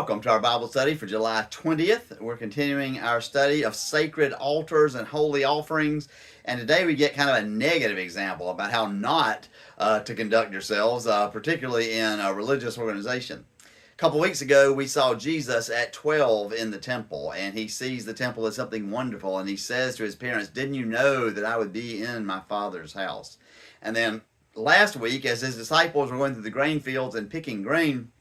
Welcome to our Bible study for July 20th. We're continuing our study of sacred altars and holy offerings. And today we get kind of a negative example about how not to conduct yourselves, particularly in a religious organization. A couple weeks ago, we saw Jesus at 12 in the temple, and he sees the temple as something wonderful. And he says to his parents, "Didn't you know that I would be in my Father's house?" And then last week, as his disciples were going through the grain fields and picking grain,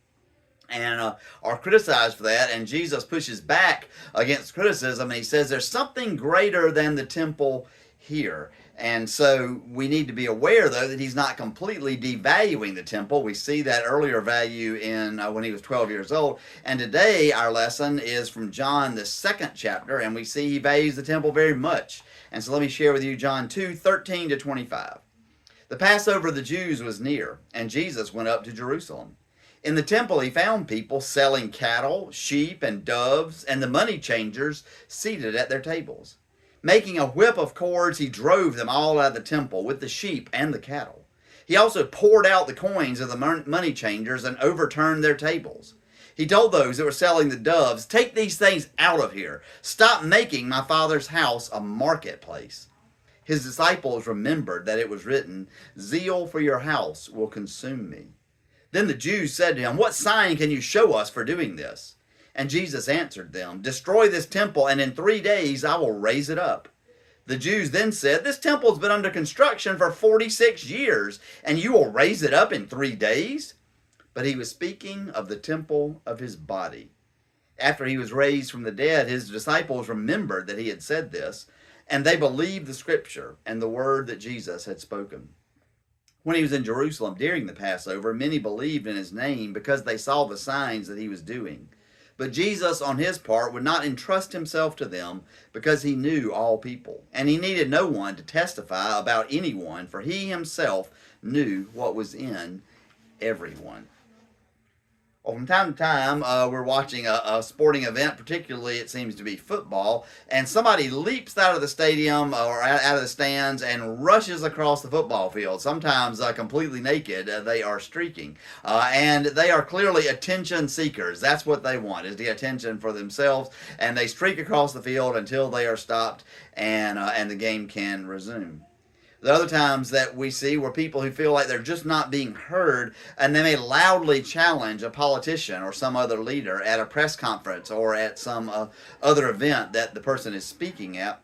and are criticized for that, and Jesus pushes back against criticism, and he says there's something greater than the temple here. And so we need to be aware, though, that he's not completely devaluing the temple. We see that earlier value in when he was 12 years old. And today our lesson is from John, the 2nd chapter, and we see he values the temple very much. And so let me share with you John 2:13 to 25. The Passover of the Jews was near, and Jesus went up to Jerusalem. In the temple he found people selling cattle, sheep, and doves, and the money changers seated at their tables. Making a whip of cords, he drove them all out of the temple with the sheep and the cattle. He also poured out the coins of the money changers and overturned their tables. He told those that were selling the doves, "Take these things out of here. Stop making my Father's house a marketplace." His disciples remembered that it was written, "Zeal for your house will consume me." Then the Jews said to him, "What sign can you show us for doing this?" And Jesus answered them, "Destroy this temple, and in 3 days I will raise it up." The Jews then said, "This temple has been under construction for 46 years, and you will raise it up in 3 days?" But he was speaking of the temple of his body. After he was raised from the dead, his disciples remembered that he had said this, and they believed the scripture and the word that Jesus had spoken. When he was in Jerusalem during the Passover, many believed in his name because they saw the signs that he was doing. But Jesus, on his part, would not entrust himself to them because he knew all people. And he needed no one to testify about anyone, for he himself knew what was in everyone. Well, from time to time, we're watching a sporting event, particularly it seems to be football, and somebody leaps out of the stadium or out of the stands and rushes across the football field, sometimes completely naked. They are streaking, and they are clearly attention seekers. That's what they want, is the attention for themselves, and they streak across the field until they are stopped and the game can resume. The other times that we see were people who feel like they're just not being heard, and they may loudly challenge a politician or some other leader at a press conference or at some other event that the person is speaking at.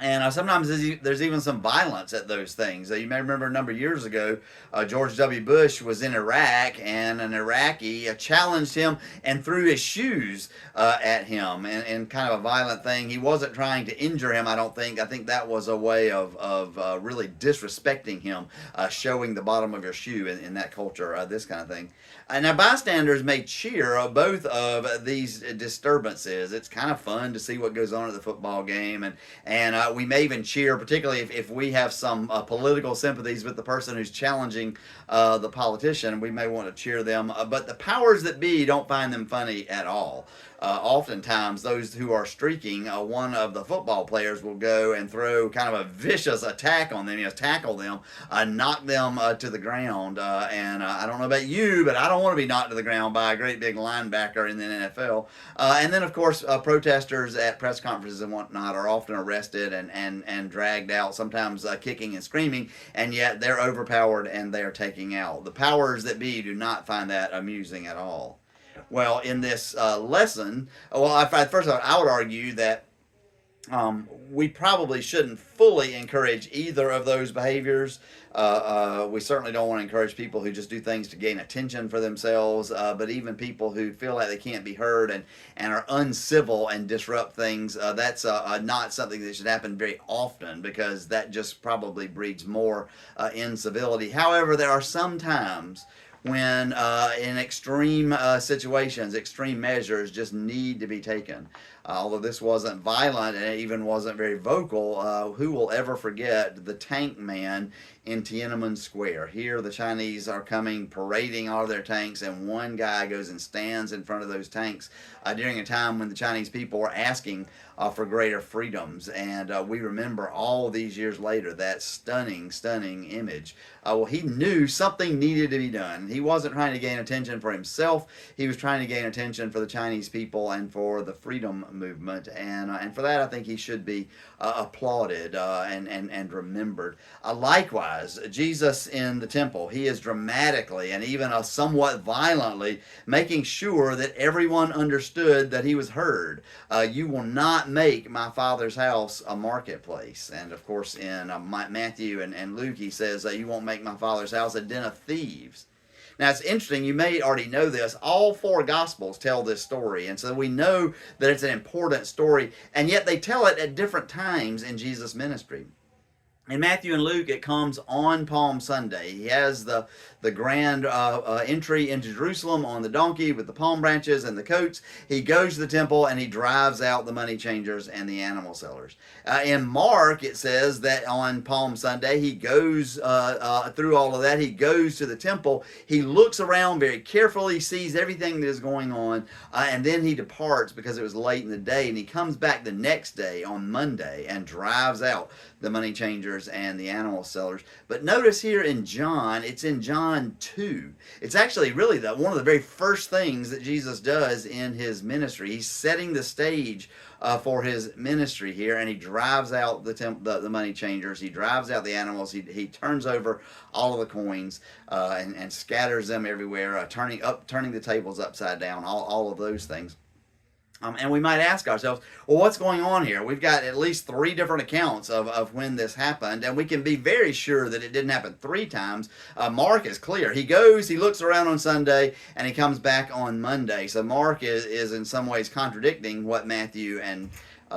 And sometimes there's even some violence at those things. You may remember a number of years ago, George W. Bush was in Iraq, and an Iraqi challenged him and threw his shoes at him in kind of a violent thing. He wasn't trying to injure him, I don't think. I think that was a way of really disrespecting him, showing the bottom of your shoe in that culture, this kind of thing. Now, bystanders may cheer both of these disturbances. It's kind of fun to see what goes on at the football game, and we may even cheer, particularly if we have some political sympathies with the person who's challenging the politician. We may want to cheer them, but the powers that be don't find them funny at all. Oftentimes, those who are streaking, one of the football players will go and throw kind of a vicious attack on them, tackle them, knock them to the ground. And I don't know about you, but I don't want to be knocked to the ground by a great big linebacker in the NFL. And then, of course, protesters at press conferences and whatnot are often arrested and dragged out, sometimes kicking and screaming, and yet they're overpowered and they're taken out. The powers that be do not find that amusing at all. Well, in this lesson, first of all, I would argue that we probably shouldn't fully encourage either of those behaviors. We certainly don't want to encourage people who just do things to gain attention for themselves, but even people who feel like they can't be heard and are uncivil and disrupt things, that's not something that should happen very often, because that just probably breeds more incivility. However, there are some times when in extreme situations, extreme measures just need to be taken. Although this wasn't violent and it even wasn't very vocal, who will ever forget the tank man in Tiananmen Square? Here the Chinese are coming, parading all of their tanks, and one guy goes and stands in front of those tanks during a time when the Chinese people were asking for greater freedoms. And we remember all these years later that stunning, stunning image. Well, he knew something needed to be done. He wasn't trying to gain attention for himself. He was trying to gain attention for the Chinese people and for the freedom movement. And for that, I think he should be applauded and remembered. Likewise, Jesus in the temple, he is dramatically and even somewhat violently making sure that everyone understood that he was heard. You will not make my Father's house a marketplace. And of course, in Matthew and Luke, he says, you won't make my Father's house a den of thieves. Now, it's interesting, you may already know this, all four Gospels tell this story, and so we know that it's an important story, and yet they tell it at different times in Jesus' ministry. In Matthew and Luke, it comes on Palm Sunday. He has the grand entry into Jerusalem on the donkey with the palm branches and the coats. He goes to the temple and he drives out the money changers and the animal sellers. In Mark, it says that on Palm Sunday, he goes through all of that. He goes to the temple. He looks around very carefully, sees everything that is going on, and then he departs because it was late in the day. And he comes back the next day on Monday and drives out the money changers and the animal sellers. But notice here in John, it's in John 2. It's actually really one of the very first things that Jesus does in his ministry. He's setting the stage for his ministry here, and he drives out the money changers. He drives out the animals. He turns over all of the coins and scatters them everywhere, turning the tables upside down, all of those things. And we might ask ourselves, well, what's going on here? We've got at least 3 different accounts of when this happened, and we can be very sure that it didn't happen 3 times. Mark is clear. He goes, he looks around on Sunday, and he comes back on Monday. So Mark is in some ways contradicting what Matthew and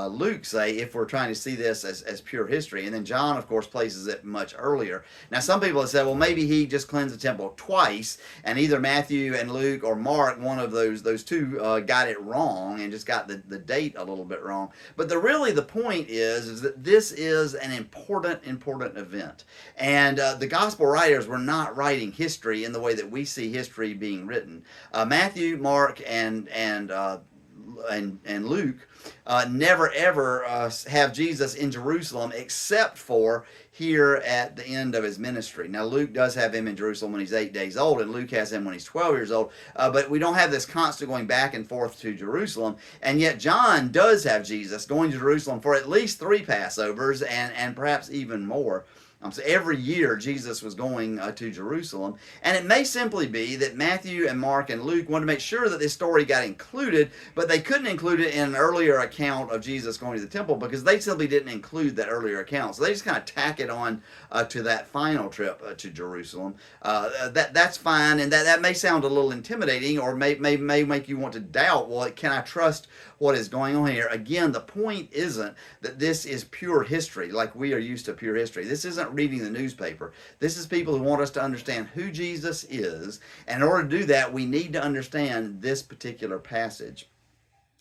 Luke say if we're trying to see this as pure history. And then John, of course, places it much earlier. Now, some people have said, well, maybe he just cleansed the temple twice, and either Matthew and Luke or Mark, one of those two, got it wrong and just got the date a little bit wrong. But the point is that this is an important event. And the gospel writers were not writing history in the way that we see history being written. Matthew, Mark, and Luke never ever have Jesus in Jerusalem except for here at the end of his ministry. Now, Luke does have him in Jerusalem when he's 8 days old, and Luke has him when he's 12 years old, but we don't have this constant going back and forth to Jerusalem, and yet John does have Jesus going to Jerusalem for at least 3 Passovers and perhaps even more. So every year Jesus was going to Jerusalem. And it may simply be that Matthew and Mark and Luke wanted to make sure that this story got included, but they couldn't include it in an earlier account of Jesus going to the temple because they simply didn't include that earlier account. So they just kind of tack it on to that final trip to Jerusalem. That's fine, and that may sound a little intimidating or may make you want to doubt, well, can I trust what is going on here? Again, the point isn't that this is pure history like we are used to pure history. This isn't reading the newspaper. This is people who want us to understand who Jesus is, and in order to do that, we need to understand this particular passage.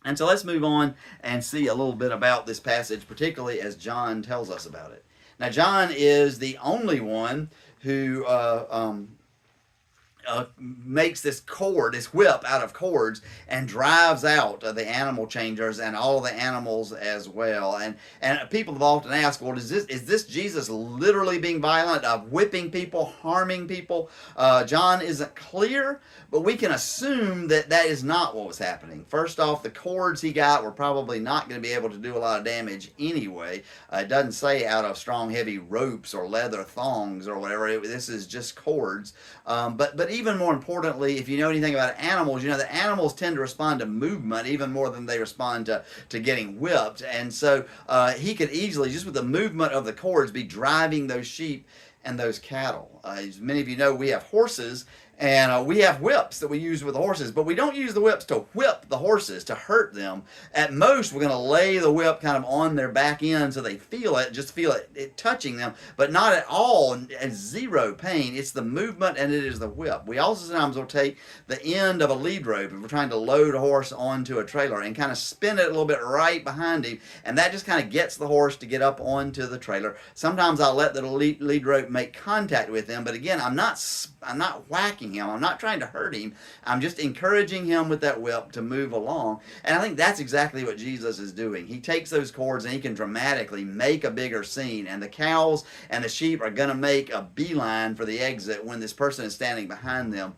And so let's move on and see a little bit about this passage, particularly as John tells us about it. Now, John is the only one who makes this whip out of cords and drives out the animal changers and all the animals as well. And people have often asked, well, is this Jesus literally being violent, whipping people, harming people? John isn't clear, but we can assume that is not what was happening. First off, the cords he got were probably not going to be able to do a lot of damage anyway. It doesn't say out of strong, heavy ropes or leather thongs or whatever. This is just cords. But even more importantly, if you know anything about animals, you know that animals tend to respond to movement even more than they respond to getting whipped. And so he could easily, just with the movement of the cords, be driving those sheep and those cattle. As many of you know, we have horses, and we have whips that we use with the horses, but we don't use the whips to whip the horses, to hurt them. At most, we're going to lay the whip kind of on their back end so they feel it touching them, but not at all, at zero pain. It's the movement and it is the whip. We also sometimes will take the end of a lead rope if we're trying to load a horse onto a trailer and kind of spin it a little bit right behind him, and that just kind of gets the horse to get up onto the trailer. Sometimes I'll let the lead rope make contact with him, but again, I'm not whacking attacking him. I'm not trying to hurt him. I'm just encouraging him with that whip to move along. And I think that's exactly what Jesus is doing. He takes those cords and he can dramatically make a bigger scene. And the cows and the sheep are going to make a beeline for the exit when this person is standing behind them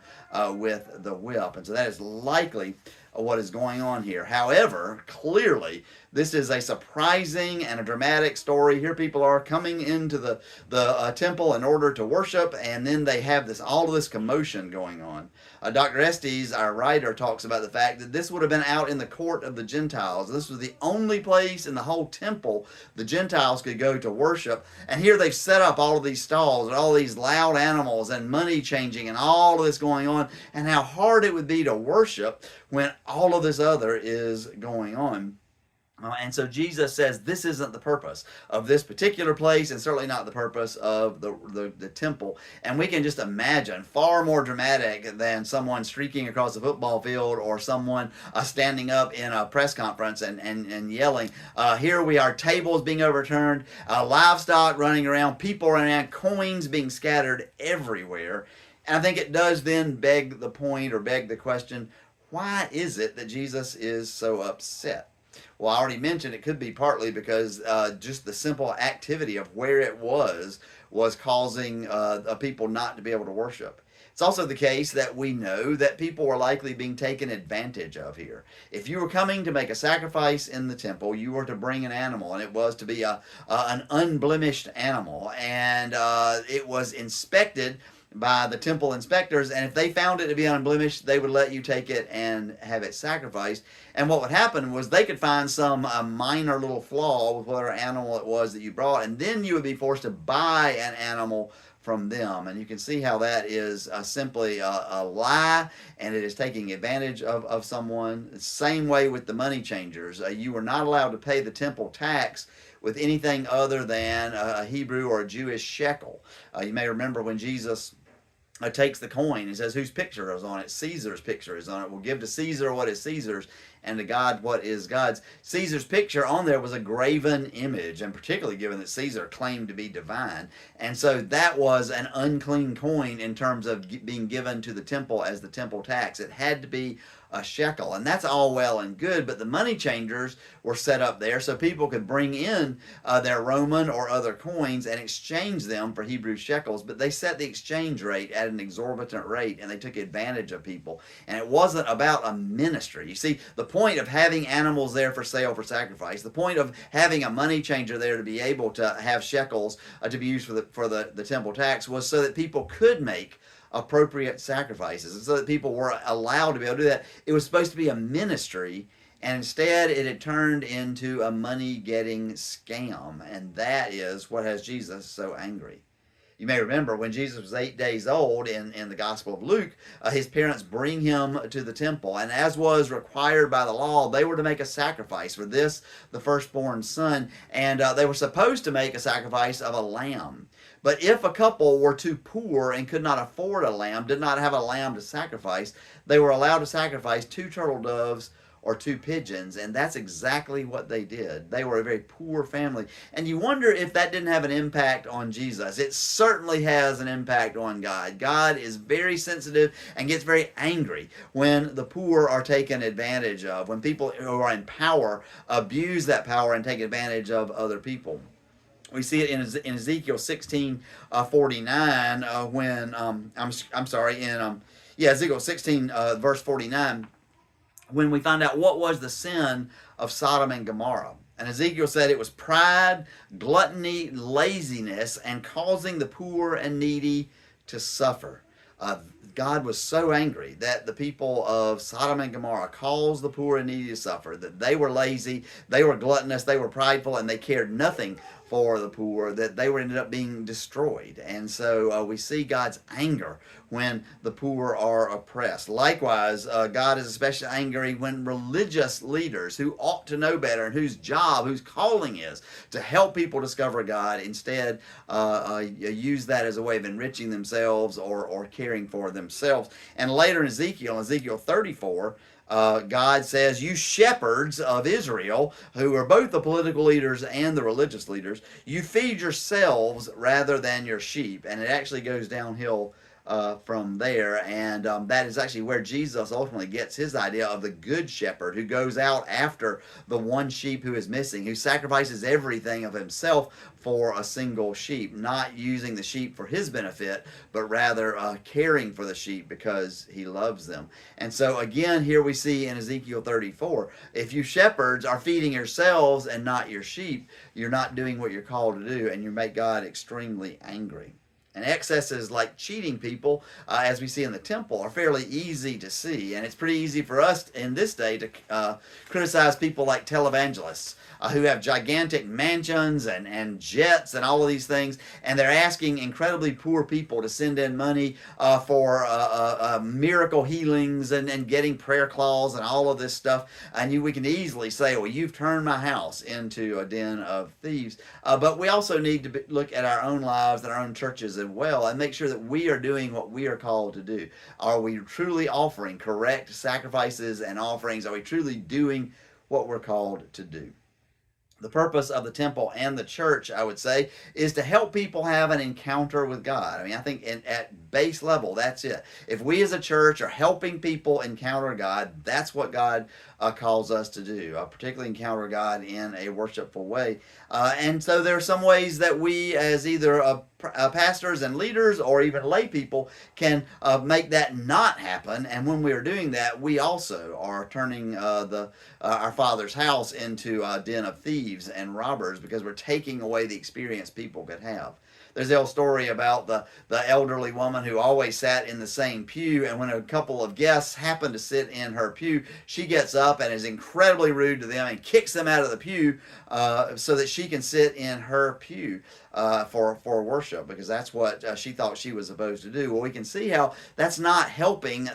with the whip. And so that is likely what is going on here. However, clearly, this is a surprising and a dramatic story. Here people are coming into the temple in order to worship, and then they have all of this commotion going on. Dr. Estes, our writer, talks about the fact that this would have been out in the court of the Gentiles. This was the only place in the whole temple the Gentiles could go to worship. And here they've set up all of these stalls and all these loud animals and money changing and all of this going on, and how hard it would be to worship when all of this other is going on. And so Jesus says this isn't the purpose of this particular place, and certainly not the purpose of the temple. And we can just imagine, far more dramatic than someone streaking across the football field or someone standing up in a press conference and yelling. Here we are, tables being overturned, livestock running around, people running around, coins being scattered everywhere. And I think it does then beg the point, or beg the question, why is it that Jesus is so upset? Well, I already mentioned it could be partly because just the simple activity of where it was causing people not to be able to worship. It's also the case that we know that people were likely being taken advantage of here. If you were coming to make a sacrifice in the temple, you were to bring an animal, and it was to be an unblemished animal, and it was inspected by the temple inspectors, and if they found it to be unblemished, they would let you take it and have it sacrificed. And what would happen was they could find some minor little flaw with whatever animal it was that you brought, and then you would be forced to buy an animal from them. And you can see how that is simply a lie, and it is taking advantage of someone. The same way with the money changers. You were not allowed to pay the temple tax with anything other than a Hebrew or a Jewish shekel. You may remember when Jesus takes the coin and says, whose picture is on it? Caesar's picture is on it. We'll give to Caesar what is Caesar's, and to God what is God's. Caesar's picture on there was a graven image, and particularly given that Caesar claimed to be divine. And so that was an unclean coin in terms of being given to the temple as the temple tax. It had to be a shekel, and that's all well and good, but the money changers were set up there so people could bring in their Roman or other coins and exchange them for Hebrew shekels, but they set the exchange rate at an exorbitant rate, and they took advantage of people. And it wasn't about a ministry. You see, the point of having animals there for sale for sacrifice, the point of having a money changer there to be able to have shekels to be used for the temple tax was so that people could make appropriate sacrifices, and so that people were allowed to be able to do that. It was supposed to be a ministry, and instead it had turned into a money-getting scam, and that is what has Jesus so angry. You may remember when Jesus was 8 days old in the Gospel of Luke, his parents bring him to the temple, and as was required by the law, they were to make a sacrifice for this, the firstborn son, and they were supposed to make a sacrifice of a lamb. But if a couple were too poor and could not afford a lamb, did not have a lamb to sacrifice, they were allowed to sacrifice 2 turtle doves or 2 pigeons, and that's exactly what they did. They were a very poor family. And you wonder if that didn't have an impact on Jesus. It certainly has an impact on God. God is very sensitive and gets very angry when the poor are taken advantage of, when people who are in power abuse that power and take advantage of other people. We see it in Ezekiel 16:49 when Ezekiel 16 verse 49, when we find out what was the sin of Sodom and Gomorrah. And Ezekiel said it was pride, gluttony, laziness, and causing the poor and needy to suffer. God was so angry that the people of Sodom and Gomorrah caused the poor and needy to suffer, that they were lazy, they were gluttonous, they were prideful, and they cared nothing for the poor, that they ended up being destroyed. And so we see God's anger when the poor are oppressed. Likewise, God is especially angry when religious leaders who ought to know better and whose job, whose calling is to help people discover God, instead use that as a way of enriching themselves or caring for themselves. And later in Ezekiel 34, God says, you shepherds of Israel, who are both the political leaders and the religious leaders, you feed yourselves rather than your sheep. And it actually goes downhill from there. And that is actually where Jesus ultimately gets his idea of the good shepherd who goes out after the one sheep who is missing, who sacrifices everything of himself for a single sheep, not using the sheep for his benefit, but rather caring for the sheep because he loves them. And so again, here we see in Ezekiel 34, if you shepherds are feeding yourselves and not your sheep, you're not doing what you're called to do, and you make God extremely angry. And excesses like cheating people, as we see in the temple, are fairly easy to see. And it's pretty easy for us in this day to criticize people like televangelists who have gigantic mansions and jets and all of these things. And they're asking incredibly poor people to send in money for miracle healings and getting prayer claws and all of this stuff. And we can easily say, well, you've turned my house into a den of thieves. But we also need to look at our own lives and our own churches as well and make sure that we are doing what we are called to do. Are we truly offering correct sacrifices and offerings? Are we truly doing what we're called to do? The purpose of the temple and the church, I would say, is to help people have an encounter with God. I mean, I think at base level, that's it. If we as a church are helping people encounter God, that's what God calls us to do, particularly encounter God in a worshipful way. And so there are some ways that we, as either pastors and leaders or even lay people, can make that not happen. And when we are doing that, we also are turning our Father's house into a den of thieves and robbers, because we're taking away the experience people could have. There's the old story about the elderly woman who always sat in the same pew, and when a couple of guests happen to sit in her pew, she gets up and is incredibly rude to them and kicks them out of the pew so that she can sit in her pew for worship, because that's what she thought she was supposed to do. Well, we can see how that's not helping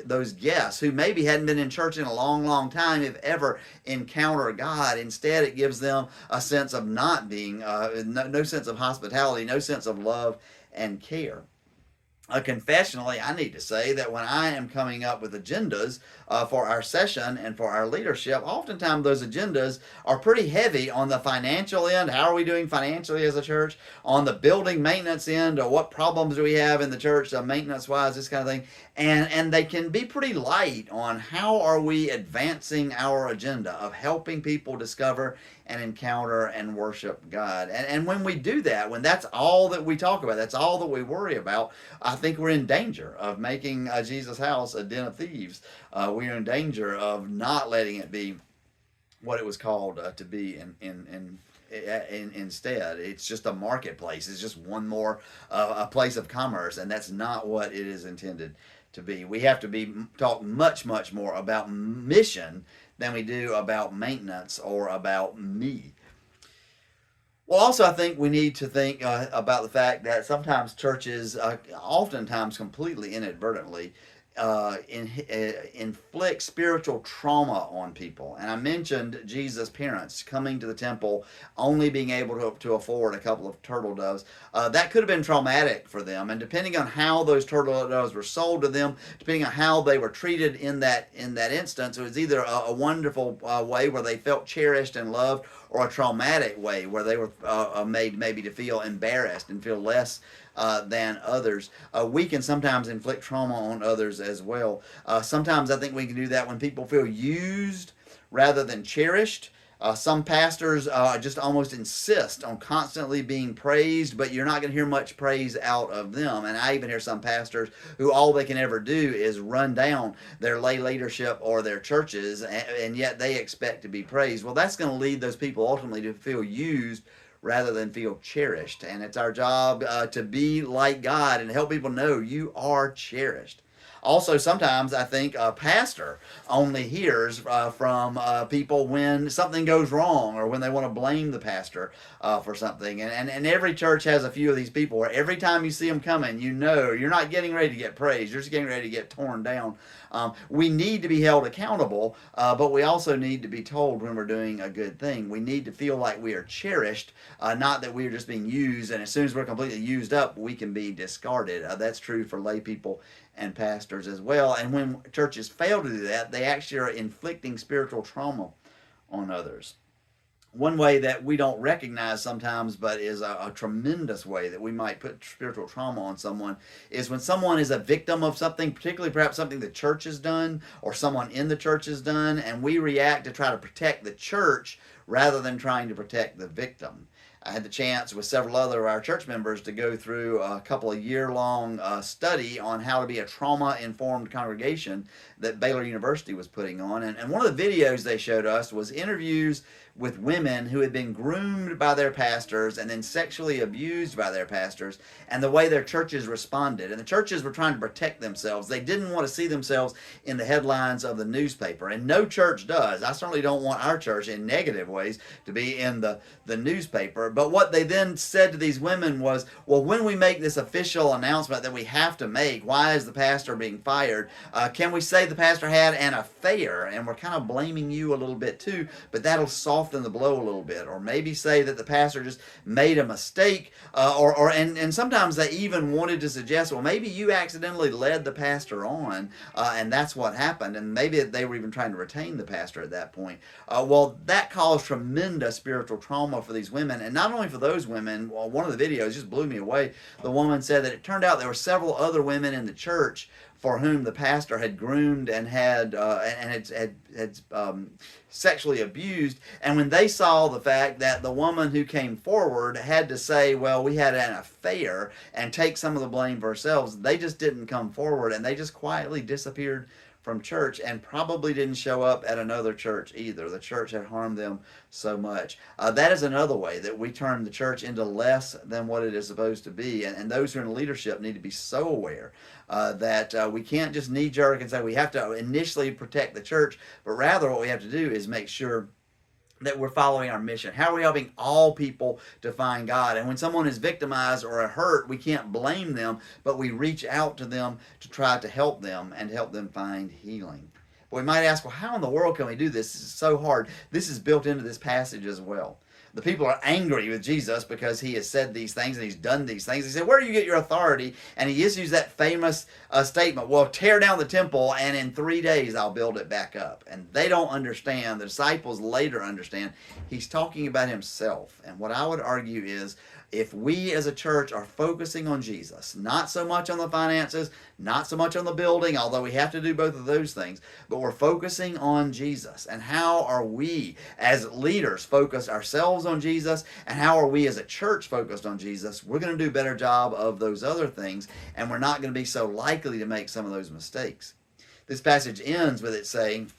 those guests who maybe hadn't been in church in a long time, if ever, encounter God. Instead, it gives them a sense of not being, no sense of hospitality, no sense of love and care. Confessionally, I need to say that when I am coming up with agendas for our session and for our leadership, oftentimes those agendas are pretty heavy on the financial end. How are we doing financially as a church? On the building maintenance end, or what problems do we have in the church maintenance-wise, this kind of thing. And they can be pretty light on how are we advancing our agenda of helping people discover and encounter and worship God. And when we do that, when that's all that we talk about, that's all that we worry about, I think we're in danger of making Jesus' house a den of thieves. We are in danger of not letting it be what it was called to be instead. It's just a marketplace. It's just one more a place of commerce, and that's not what it is intended to be. We have to talk much more about mission than we do about maintenance or about me. Well, also, I think we need to think about the fact that sometimes churches, oftentimes completely inadvertently, inflict spiritual trauma on people. And I mentioned Jesus' parents coming to the temple, only being able to afford a couple of turtle doves. That could have been traumatic for them. And depending on how those turtle doves were sold to them, depending on how they were treated in that instance, it was either a wonderful way where they felt cherished and loved, or a traumatic way where they were made maybe to feel embarrassed and feel less than others. We can sometimes inflict trauma on others as well. Sometimes I think we can do that when people feel used rather than cherished. Some pastors just almost insist on constantly being praised, but you're not going to hear much praise out of them. And I even hear some pastors who all they can ever do is run down their lay leadership or their churches, and yet they expect to be praised. Well, that's going to lead those people ultimately to feel used rather than feel cherished. And it's our job to be like God and help people know you are cherished. Also, sometimes I think a pastor only hears from people when something goes wrong or when they want to blame the pastor for something. And every church has a few of these people where every time you see them coming, you know you're not getting ready to get praised. You're just getting ready to get torn down. We need to be held accountable, but we also need to be told when we're doing a good thing. We need to feel like we are cherished, not that we are just being used, and as soon as we're completely used up, we can be discarded. That's true for lay people and pastors as well. And when churches fail to do that, they actually are inflicting spiritual trauma on others. One way that we don't recognize sometimes, but is a tremendous way that we might put spiritual trauma on someone, is when someone is a victim of something, particularly perhaps something the church has done or someone in the church has done, and we react to try to protect the church rather than trying to protect the victim. I had the chance with several other of our church members to go through a couple of year-long study on how to be a trauma-informed congregation that Baylor University was putting on. And one of the videos they showed us was interviews with women who had been groomed by their pastors and then sexually abused by their pastors, and the way their churches responded. And the churches were trying to protect themselves. They didn't want to see themselves in the headlines of the newspaper, and no church does. I certainly don't want our church in negative ways to be in the newspaper. But what they then said to these women was, well, when we make this official announcement that we have to make, why is the pastor being fired? Can we say the pastor had an affair, and we're kind of blaming you a little bit too, but that'll soften the blow a little bit. Or maybe say that the pastor just made a mistake, and sometimes they even wanted to suggest, well, maybe you accidentally led the pastor on, and that's what happened, and maybe they were even trying to retain the pastor at that point. Well, that caused tremendous spiritual trauma for these women, and not only for those women. Well, one of the videos just blew me away. The woman said that it turned out there were several other women in the church for whom the pastor had groomed and had sexually abused, and when they saw the fact that the woman who came forward had to say, well, we had an affair, and take some of the blame for ourselves, they just didn't come forward, and they just quietly disappeared from church, and probably didn't show up at another church either. The church had harmed them so much. That is another way that we turn the church into less than what it is supposed to be, and those who are in leadership need to be so aware that we can't just knee-jerk and say we have to initially protect the church, but rather what we have to do is make sure that we're following our mission. How are we helping all people to find God? And when someone is victimized or hurt, we can't blame them, but we reach out to them to try to help them and help them find healing. But we might ask, well, how in the world can we do this? This is so hard. This is built into this passage as well. The people are angry with Jesus because he has said these things and he's done these things. He said, where do you get your authority? And he issues that famous statement, well, tear down the temple and in 3 days I'll build it back up. And they don't understand. The disciples later understand he's talking about himself. And what I would argue is, if we as a church are focusing on Jesus, not so much on the finances, not so much on the building, although we have to do both of those things, but we're focusing on Jesus. And how are we as leaders focused ourselves on Jesus, and how are we as a church focused on Jesus? We're going to do a better job of those other things, and we're not going to be so likely to make some of those mistakes. This passage ends with it saying,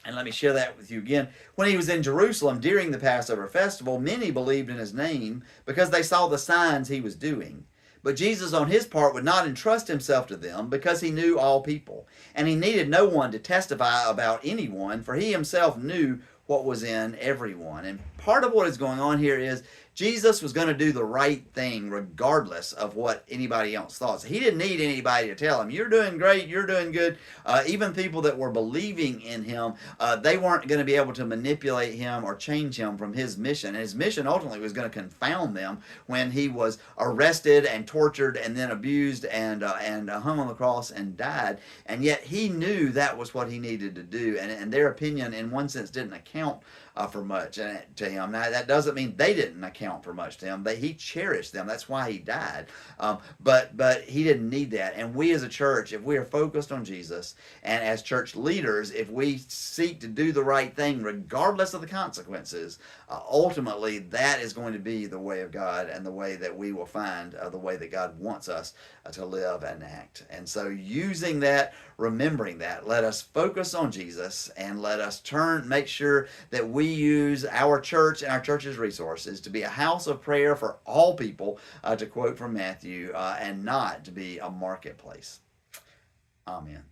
and let me share that with you again. When he was in Jerusalem during the Passover festival, many believed in his name because they saw the signs he was doing. But Jesus on his part would not entrust himself to them because he knew all people. And he needed no one to testify about anyone, for he himself knew what was in everyone. And part of what is going on here is Jesus was going to do the right thing regardless of what anybody else thought. So he didn't need anybody to tell him, you're doing great, you're doing good. Even people that were believing in him, they weren't going to be able to manipulate him or change him from his mission. And his mission ultimately was going to confound them when he was arrested and tortured and then abused and hung on the cross and died. And yet he knew that was what he needed to do. And their opinion, in one sense, didn't account for much to him. Now, that doesn't mean they didn't account for much to him. He cherished them. That's why he died. But he didn't need that. And we as a church, if we are focused on Jesus, and as church leaders, if we seek to do the right thing regardless of the consequences, ultimately that is going to be the way of God and the way that we will find the way that God wants us to live and act. And so using that, remembering that, let us focus on Jesus and let us make sure that we use our church and our church's resources to be a house of prayer for all people, to quote from Matthew, and not to be a marketplace. Amen.